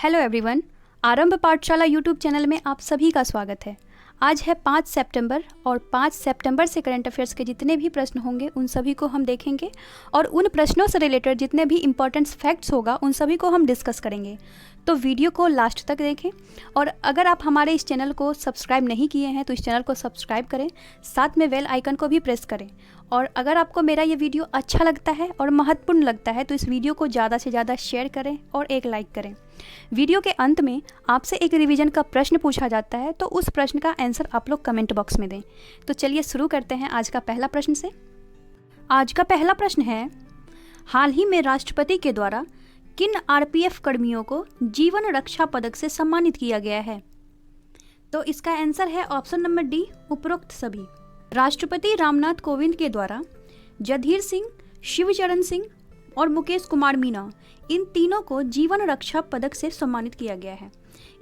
Hello everyone, आरंभ पाठशाला YouTube channel में आप सभी का स्वागत है। आज है 5 सितंबर और 5 सितंबर से करंट अफेयर्स के जितने भी प्रश्न होंगे उन सभी को हम देखेंगे और उन प्रश्नों से रिलेटेड जितने भी इंपॉर्टेंट फैक्ट्स होगा उन सभी को हम डिस्कस करेंगे। तो वीडियो को लास्ट तक देखें और अगर आप हमारे इस चैनल को सब्सक्राइब नहीं किए हैं तो इस चैनल को सब्सक्राइब करें, साथ में बेल आइकन को भी प्रेस करें। और अगर आपको मेरा ये वीडियो अच्छा लगता है और महत्वपूर्ण लगता है तो इस वीडियो को ज़्यादा से ज़्यादा शेयर करें और एक लाइक करें। वीडियो के अंत में आपसे एक रिवीजन का प्रश्न पूछा जाता है तो उस प्रश्न का आंसर आप लोग कमेंट बॉक्स में दें। तो चलिए शुरू करते हैं आज का पहला प्रश्न से। आज का पहला प्रश्न है, हाल ही में राष्ट्रपति के द्वारा किन आरपीएफ कर्मियों को जीवन रक्षा पदक से सम्मानित किया गया है? तो इसका आंसर है ऑप्शन नंबर डी, उपरोक्त सभी। राष्ट्रपति रामनाथ कोविंद के द्वारा जधीर सिंह, शिवचरण सिंह और मुकेश कुमार मीना, इन तीनों को जीवन रक्षा पदक से सम्मानित किया गया है।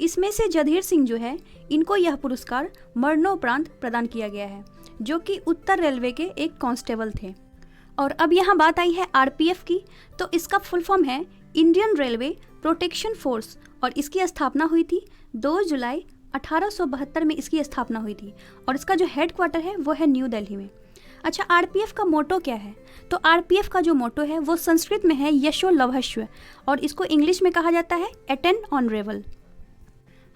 इसमें से जधीर सिंह जो है, इनको यह पुरस्कार मरणोपरांत प्रदान किया गया है, जो कि उत्तर रेलवे के एक कांस्टेबल थे। और अब यहाँ बात आई है आरपीएफ की, तो इसका फुल फॉर्म है इंडियन रेलवे प्रोटेक्शन फोर्स और इसकी स्थापना हुई थी 2 जुलाई 1872 में इसकी स्थापना हुई थी और इसका जो हेड क्वार्टर है वो है न्यू दिल्ली में। अच्छा, आरपीएफ का मोटो क्या है? तो आरपीएफ का जो मोटो है वो संस्कृत में है यशो लभस्व और इसको इंग्लिश में कहा जाता है अटेन ऑनरेबल।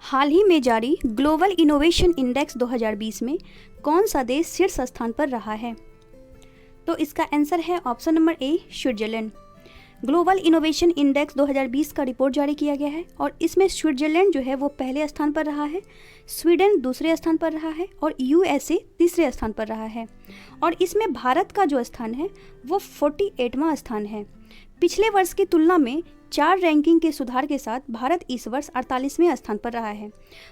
हाल ही में जारी ग्लोबल इनोवेशन इंडेक्स 2020 में कौन सा देश शीर्ष स्थान पर रहा है? तो इसका आंसर है option number A, Switzerland. Global innovation index 2020 का रिपोर्ट जारी किया गया है और इसमें स्विट्जरलैंड जो है वो पहले स्थान पर रहा है, स्वीडन दूसरे स्थान पर रहा है और यूएसए तीसरे स्थान पर रहा है। और इसमें भारत का जो स्थान है वो 48वां स्थान है। पिछले वर्ष की तुलना में 4 रैंकिंग के सुधार के साथ भारत इस वर्ष 48वें स्थान पर रहा है।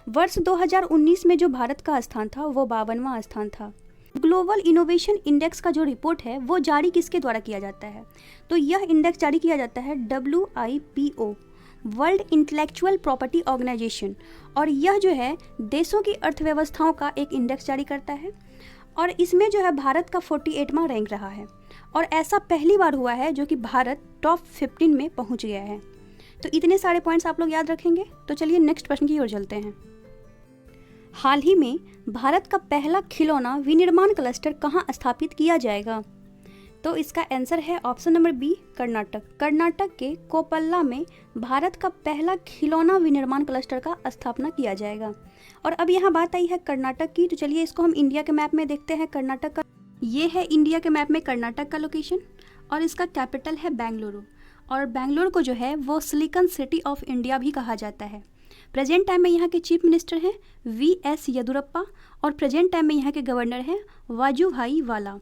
वर्ष 2019 में जो भारत का स्थान था वो 52वां स्थान था। ग्लोबल इनोवेशन इंडेक्स का जो रिपोर्ट है वो जारी किसके द्वारा किया जाता है? तो यह इंडेक्स जारी किया जाता है WIPO, world intellectual property organisation, और यह जो है देशों की अर्थव्यवस्थाओं का एक इंडेक्स जारी करता है और इसमें जो है भारत का 48वां रैंक रहा है और ऐसा पहली बार हुआ है जो कि भारत टॉप 15 में पहुंच गया है। तो इतने सारे पॉइंट्स आप लोग याद रखेंगे। तो चलिए नेक्स्ट प्रश्न की ओर चलते हैं। हाल ही में भारत का पहला खिलौना विनिर्माण क्लस्टर कहाँ स्थापित किया जाएगा? तो इसका आंसर है option number B, Karnataka. Karnataka के कोप्पला में भारत का पहला खिलौना विनिर्माण क्लस्टर का स्थापना किया जाएगा। और अब यहाँ बात आई है कर्नाटक की, तो चलिए इसको हम इंडिया के मैप में देखते हैं। कर्नाटक का ये है इंडिया के मैप में कर्नाटक का लोकेशन और इसका कैपिटल है बेंगलुरु। और बेंगलुरु को जो है वो सिलिकॉन सिटी ऑफ इंडिया भी कहा जाता है। प्रेजेंट टाइम में यहाँ के चीफ मिनिस्टर हैं VS येदियुरप्पा और प्रेजेंट टाइम में यहाँ के गवर्नर हैं वाजुभाई वाला।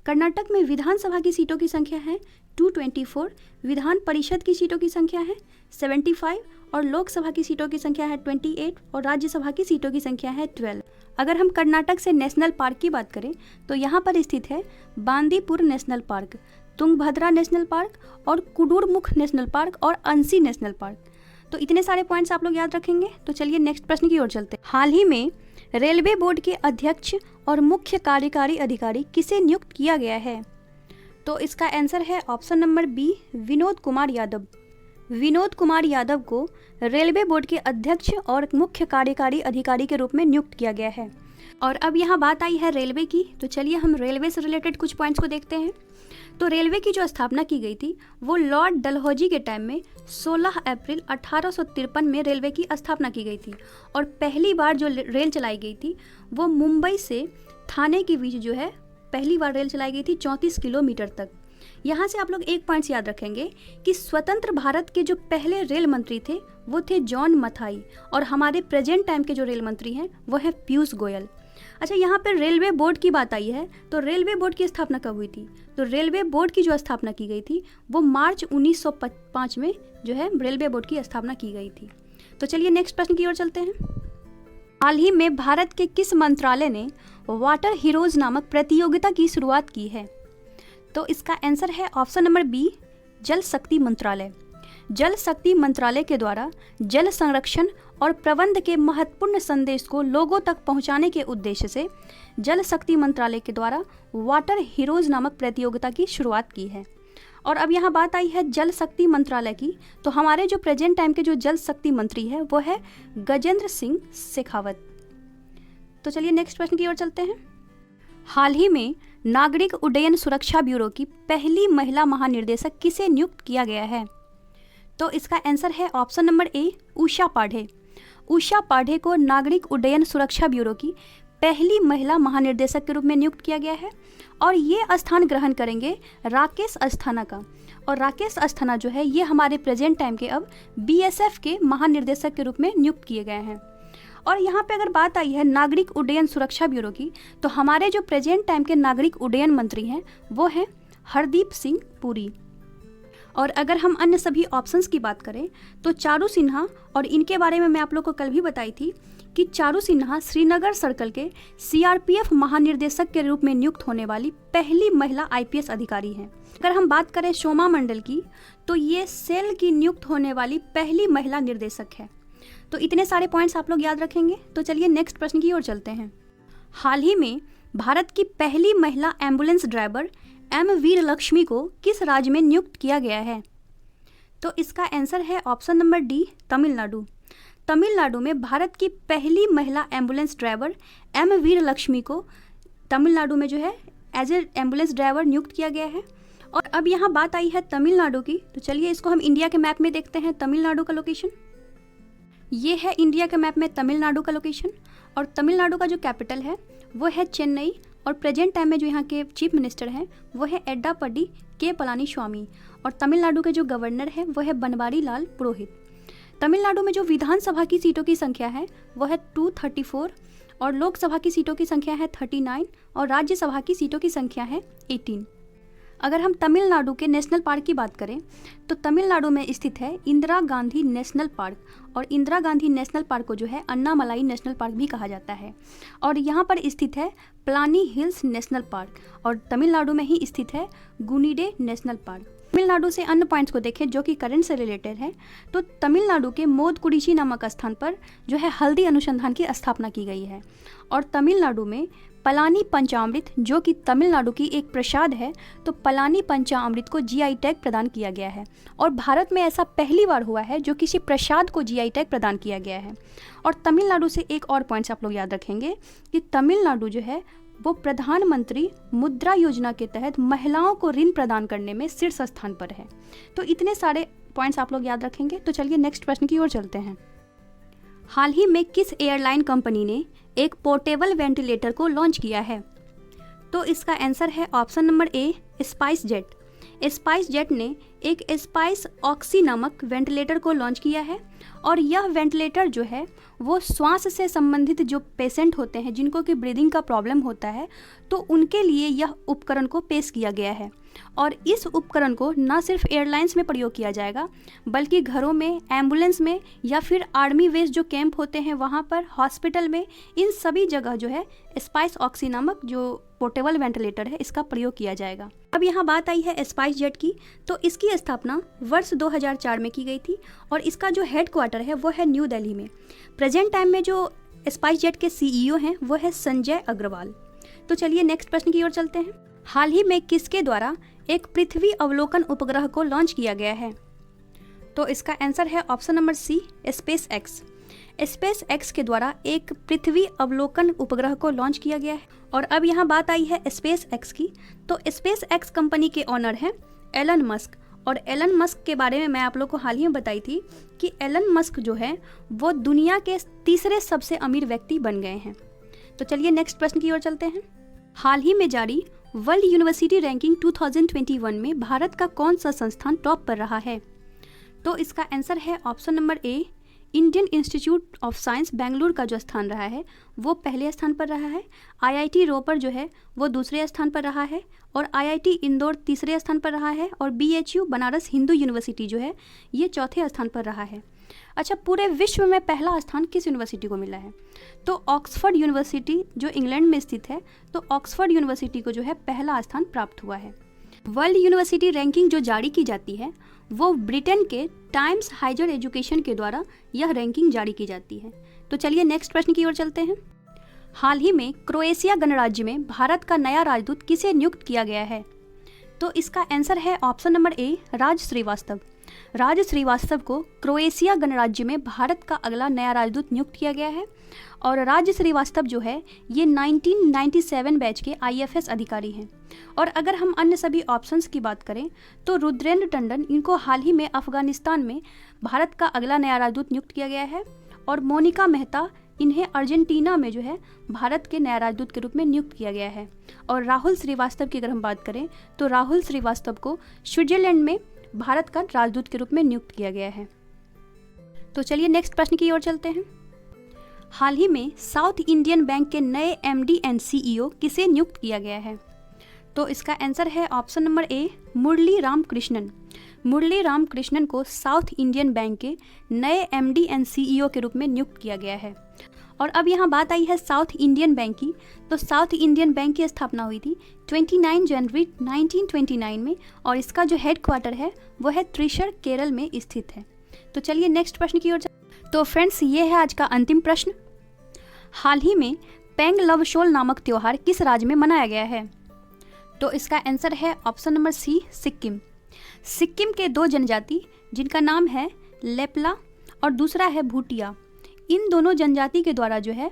कर्नाटक में विधानसभा की सीटों की संख्या है 224, विधान परिषद की सीटों की संख्या है 75 और लोकसभा की सीटों की संख्या है 28 और राज्यसभा की सीटों की संख्या है 12। अगर हम कर्नाटक से नेशनल पार्क की बात करें तो यहाँ पर स्थित है Bandipur national park, Tungabhadra national park और कुडुरमुख नेशनल पार्क और अंसी नेशनल पार्क। तो इतने सारे पॉइंट्स आप लोग याद रखेंगे। तो चलिए नेक्स्ट प्रश्न की ओर चलते हैं। हाल ही में रेलवे बोर्ड के अध्यक्ष और मुख्य कार्यकारी अधिकारी किसे नियुक्त किया गया है? तो इसका आंसर है option number B, Vinod Kumar Yadav. Vinod Kumar Yadav को रेलवे बोर्ड के अध्यक्ष और मुख्य कार्यकारी अधिकारी के रूप में नियुक्त किया गया है। और अब यहाँ बात आई है रेलवे की, तो चलिए हम रेलवे से रिलेटेड कुछ पॉइंट्स को देखते हैं। तो रेलवे की जो स्थापना की गई थी वो लॉर्ड डलहौजी के टाइम में 16 अप्रैल 1853 में रेलवे की स्थापना की गई थी और पहली बार जो रेल चलाई गई थी वो मुंबई से थाने के बीच जो है पहली बार रेल चलाई गई थी 34 किलोमीटर तक। यहाँ से आप लोग एक पॉइंट्स याद रखेंगे कि स्वतंत्र भारत के जो पहले रेल मंत्री थे वो थे जॉन मथाई और हमारे प्रेजेंट टाइम के जो रेल मंत्री हैं वो हैं पीयूष गोयल। अच्छा, यहाँ पर रेलवे बोर्ड की बात आई है, तो रेलवे बोर्ड की स्थापना कब हुई थी? तो रेलवे बोर्ड की जो स्थापना की गई थी वो मार्च 1905 में जो है रेलवे बोर्ड की स्थापना की गई थी। तो चलिए नेक्स्ट प्रश्न की ओर चलते हैं। हाल ही में भारत के किस मंत्रालय ने वाटर हीरोज नामक प्रतियोगिता की शुरुआत की है? तो इसका आंसर है ऑप्शन नंबर बी, जल शक्ति मंत्रालय। जल शक्ति मंत्रालय के द्वारा जल संरक्षण और प्रबंध के महत्वपूर्ण संदेश को लोगों तक पहुंचाने के उद्देश्य से जल शक्ति मंत्रालय के द्वारा वाटर हीरोज नामक प्रतियोगिता की शुरुआत की है। और अब यहाँ बात आई है जल शक्ति मंत्रालय की, तो हमारे जो प्रेजेंट टाइम के जो जल शक्ति मंत्री है वो है गजेंद्र सिंह शेखावत। तो चलिए नेक्स्ट प्रश्न की ओर चलते हैं। हाल ही में नागरिक उड्डयन सुरक्षा ब्यूरो की पहली महिला महानिर्देशक किसे नियुक्त किया गया है? तो इसका आंसर है option number A, Usha पाढ़े। Usha पाढ़े को नागरिक उड्डयन सुरक्षा ब्यूरो की पहली महिला महानिर्देशक के रूप में नियुक्त किया गया है और ये स्थान ग्रहण करेंगे राकेश अस्थाना का। और राकेश अस्थाना जो है ये हमारे प्रेजेंट टाइम के अब बीएसएफ के महानिर्देशक के रूप में नियुक्त किए गए हैं। और यहाँ पे अगर बात आई है नागरिक उड्डयन सुरक्षा ब्यूरो की, तो हमारे जो प्रेजेंट टाइम के नागरिक उड्डयन मंत्री हैं वो हैं हरदीप सिंह पुरी। और अगर हम अन्य सभी ऑप्शंस की बात करें तो चारू सिन्हा, और इनके बारे में मैं आप लोग को कल भी बताई थी कि चारू सिन्हा श्रीनगर सर्कल के सीआरपीएफ महानिर्देशक के रूप में नियुक्त होने वाली पहली महिला आईपीएस अधिकारी हैं। अगर हम बात करें शोमा मंडल की, तो ये सेल की नियुक्त होने वाली पहली महिला निर्देशक है। तो इतने सारे पॉइंट्स आप लोग याद रखेंगे। तो चलिए नेक्स्ट प्रश्न की ओर चलते हैं। हाल ही में भारत की पहली महिला एम्बुलेंस ड्राइवर एम वीर लक्ष्मी को किस राज्य में नियुक्त किया गया है? तो इसका आंसर है option number D, Tamil Nadu. Tamil Nadu में भारत की पहली महिला एम्बुलेंस ड्राइवर एम वीर लक्ष्मी को तमिलनाडु में जो है एज ए एम्बुलेंस ड्राइवर नियुक्त किया गया है। और अब यहाँ बात आई है तमिलनाडु की, तो चलिए इसको हम इंडिया के मैप में देखते हैं। तमिलनाडु का लोकेशन ये है इंडिया के मैप में तमिलनाडु का लोकेशन। और तमिलनाडु का जो कैपिटल है वो है चेन्नई। और प्रेजेंट टाइम में जो यहाँ के चीफ मिनिस्टर हैं वो है एड्डापड्डी के पलानीस्वामी। और तमिलनाडु के जो गवर्नर है वो है बनवारी लाल पुरोहित। तमिलनाडु में जो विधानसभा की सीटों की संख्या है वो है 234 और लोकसभा की सीटों की संख्या है 39 और राज्यसभा की सीटों की संख्या है 18। अगर हम तमिलनाडु के नेशनल पार्क की बात करें तो तमिलनाडु में स्थित है इंदिरा गांधी नेशनल पार्क। और इंदिरा गांधी नेशनल पार्क को जो है अन्नामलाई नेशनल पार्क भी कहा जाता है। और यहाँ पर स्थित है प्लानी हिल्स नेशनल पार्क और तमिलनाडु में ही स्थित है गुनीडे नेशनल पार्क। तमिलनाडु से अन्य पॉइंट्स को देखें जो कि करंट से रिलेटेड है, तो तमिलनाडु के मोदकुरिची नामक स्थान पर जो है हल्दी अनुसंधान की स्थापना की गई है। और तमिलनाडु में पलानी पंचामृत जो कि तमिलनाडु की एक प्रसाद है, तो पलानी पंचामृत को जीआई टैग प्रदान किया गया है। और भारत में ऐसा पहली बार हुआ है जो किसी प्रसाद को जीआई टैग प्रदान किया गया है। और तमिलनाडु से एक और पॉइंट्स आप लोग याद रखेंगे कि तमिलनाडु जो है वो प्रधानमंत्री मुद्रा योजना के तहत महिलाओं को ऋण प्रदान करने में शीर्ष स्थान पर है। तो इतने सारे पॉइंट्स आप लोग याद रखेंगे। तो चलिए नेक्स्ट प्रश्न की ओर चलते हैं। हाल ही में किस एयरलाइन कंपनी ने एक पोर्टेबल वेंटिलेटर को लॉन्च किया है? तो इसका आंसर है option number A, spice jet. Spice jet ने एक स्पाइस ऑक्सी नामक वेंटिलेटर को लॉन्च किया है। और यह वेंटिलेटर जो है वो श्वास से संबंधित जो पेशेंट होते हैं जिनको कि ब्रीदिंग का प्रॉब्लम होता है, तो उनके लिए यह उपकरण को पेश किया गया है। और इस उपकरण को न सिर्फ एयरलाइंस में प्रयोग किया जाएगा बल्कि घरों में, एम्बुलेंस में या फिर आर्मी बेस जो कैंप होते हैं वहाँ पर, हॉस्पिटल में, इन सभी जगह जो है स्पाइस ऑक्सी नामक जो पोर्टेबल वेंटिलेटर है इसका प्रयोग किया जाएगा। अब यहाँ बात आई है स्पाइस जेट की, तो इसकी स्थापना वर्ष 2004 में की गई थी और इसका जो हेडक्वार्टर है वो है न्यू दिल्ली में। प्रेजेंट टाइम में जो स्पाइस जेट के सीईओ हैं वो है संजय अग्रवाल। तो चलिए नेक्स्ट प्रश्न की ओर चलते हैं। हाल ही में किसके द्वारा एक पृथ्वी अवलोकन उपग्रह को लॉन्च किया गया है? तो इसका आंसर है option number C, space X. Space X के द्वारा एक पृथ्वी अवलोकन उपग्रह को लॉन्च किया गया है। और अब यहाँ बात आई है स्पेस एक्स की, तो स्पेस एक्स कंपनी के ऑनर हैं एलन मस्क। और एलन मस्क के बारे में मैं आप लोग को हाल ही में बताई थी कि एलन मस्क जो है वो दुनिया के तीसरे सबसे अमीर व्यक्ति बन गए हैं। तो चलिए नेक्स्ट प्रश्न की ओर चलते हैं। हाल ही में जारी वर्ल्ड यूनिवर्सिटी रैंकिंग 2021 में भारत का कौन सा संस्थान टॉप पर रहा है? तो इसका आंसर है option number A, Indian institute of science Bengaluru का जो स्थान रहा है वो पहले स्थान पर रहा है। आईआईटी रोपर जो है वो दूसरे स्थान पर रहा है और आईआईटी इंदौर तीसरे स्थान पर रहा है और बीएचयू बनारस हिंदू यूनिवर्सिटी जो है ये चौथे स्थान पर रहा है। अच्छा, पूरे विश्व में पहला स्थान किस यूनिवर्सिटी को मिला है? तो ऑक्सफोर्ड यूनिवर्सिटी जो इंग्लैंड में स्थित है, तो ऑक्सफोर्ड यूनिवर्सिटी को जो है पहला स्थान प्राप्त हुआ है। वर्ल्ड यूनिवर्सिटी रैंकिंग जो जारी की जाती है वो ब्रिटेन के टाइम्स हाइजर एजुकेशन के द्वारा यह रैंकिंग जारी की जाती है। तो चलिए नेक्स्ट प्रश्न की ओर चलते हैं। हाल ही में क्रोएशिया गणराज्य में भारत का नया राजदूत किसे नियुक्त किया गया है? तो इसका आंसर है ऑप्शन नंबर ए, राज श्रीवास्तव। राज श्रीवास्तव को क्रोएशिया गणराज्य में भारत का अगला नया राजदूत नियुक्त किया गया है। और राज श्रीवास्तव जो है ये 1997 बैच के IFS अधिकारी हैं। और अगर हम अन्य सभी ऑप्शंस की बात करें तो रुद्रेंद्र टंडन, इनको हाल ही में अफगानिस्तान में भारत का अगला नया राजदूत नियुक्त किया गया है। और मोनिका मेहता, इन्हें अर्जेंटीना में जो है भारत के नया राजदूत के रूप में नियुक्त किया गया है। और राहुल श्रीवास्तव की अगर हम बात करें तो राहुल श्रीवास्तव को स्विट्जरलैंड में भारत का राजदूत के रूप में नियुक्त किया गया है। तो चलिए नेक्स्ट प्रश्न की ओर चलते हैं। हाल ही में साउथ इंडियन बैंक के नए MD एंड CEO किसे नियुक्त किया गया है? तो इसका आंसर है ऑप्शन नंबर ए, मुरली राम कृष्णन। मुरली राम कृष्णन को साउथ इंडियन बैंक के नए MD एंड CEO के रूप में नियुक्त किया गया है। और अब यहाँ बात आई है साउथ इंडियन बैंक की। तो साउथ इंडियन बैंक की स्थापना हुई थी 29 जनवरी 1929 में और इसका जो हेड क्वार्टर है वो है त्रिशूर, केरल में स्थित है। तो चलिए नेक्स्ट प्रश्न की ओर। तो फ्रेंड्स, ये है आज का अंतिम प्रश्न। हाल ही में पेंग लवशोल नामक त्यौहार किस राज्य में मनाया गया है? तो इसका आंसर है option number C, Sikkim. Sikkim के दो जनजाति जिनका नाम है लेपला और दूसरा है भूटिया, इन दोनों जनजाति के द्वारा जो है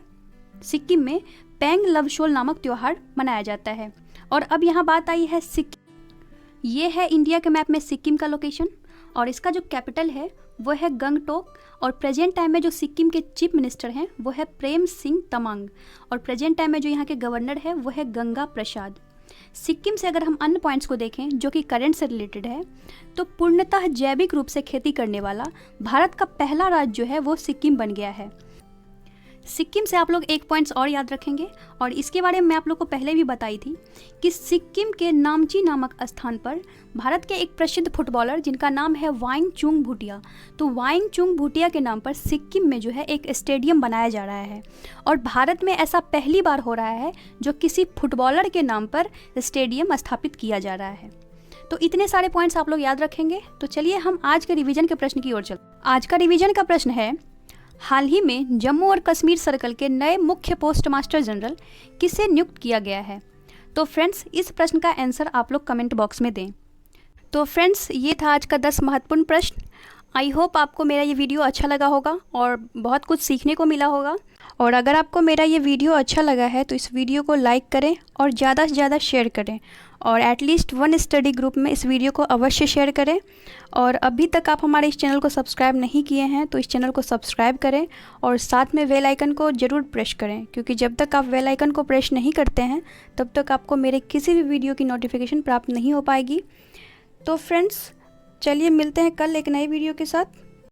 सिक्किम में पेंग लवशोल नामक त्यौहार मनाया जाता है। और अब यहाँ बात आई है सिक्किम। ये है इंडिया के मैप में सिक्किम का लोकेशन और इसका जो कैपिटल है वो है गंगटोक। और प्रेजेंट टाइम में जो सिक्किम के चीफ मिनिस्टर हैं वो है प्रेम सिंह तमांग। और प्रेजेंट टाइम में जो यहाँ के गवर्नर है वो है गंगा प्रसाद। सिक्किम से अगर हम अन्य पॉइंट्स को देखें जो कि करंट से रिलेटेड है, तो पूर्णतः जैविक रूप से खेती करने वाला भारत का पहला राज्य जो है वो सिक्किम बन गया है। सिक्किम से आप लोग एक पॉइंट्स और याद रखेंगे और इसके बारे में मैं आप लोग को पहले भी बताई थी कि सिक्किम के नामची नामक स्थान पर भारत के एक प्रसिद्ध फुटबॉलर जिनका नाम है वाइंग चुंग भूटिया, तो वाइंग चुंग भूटिया के नाम पर सिक्किम में जो है एक स्टेडियम बनाया जा रहा है। और भारत में ऐसा पहली बार हो रहा है जो किसी फुटबॉलर के नाम पर स्टेडियम स्थापित किया जा रहा है। तो इतने सारे पॉइंट्स आप लोग याद रखेंगे। तो चलिए हम आज के रिवीजन के प्रश्न की ओर चलते। आज का रिवीजन का प्रश्न है, हाल ही में जम्मू और कश्मीर सर्कल के नए मुख्य पोस्ट मास्टर जनरल किसे नियुक्त किया गया है? तो फ्रेंड्स, इस प्रश्न का आंसर आप लोग कमेंट बॉक्स में दें। तो फ्रेंड्स, ये था आज का 10 महत्वपूर्ण प्रश्न। आई होप आपको मेरा ये वीडियो अच्छा लगा होगा और बहुत कुछ सीखने को मिला होगा। और अगर आपको मेरा ये वीडियो अच्छा लगा है तो इस वीडियो को लाइक करें और ज़्यादा से ज़्यादा शेयर करें और एटलीस्ट 1 स्टडी ग्रुप में इस वीडियो को अवश्य शेयर करें। और अभी तक आप हमारे इस चैनल को सब्सक्राइब नहीं किए हैं तो इस चैनल को सब्सक्राइब करें और साथ में बेल आइकन को ज़रूर प्रेस करें, क्योंकि जब तक आप बेल आइकन को प्रेस नहीं करते हैं तब तक आपको मेरे किसी भी वीडियो की नोटिफिकेशन प्राप्त नहीं हो पाएगी। तो फ्रेंड्स, चलिए मिलते हैं कल एक नए वीडियो के साथ।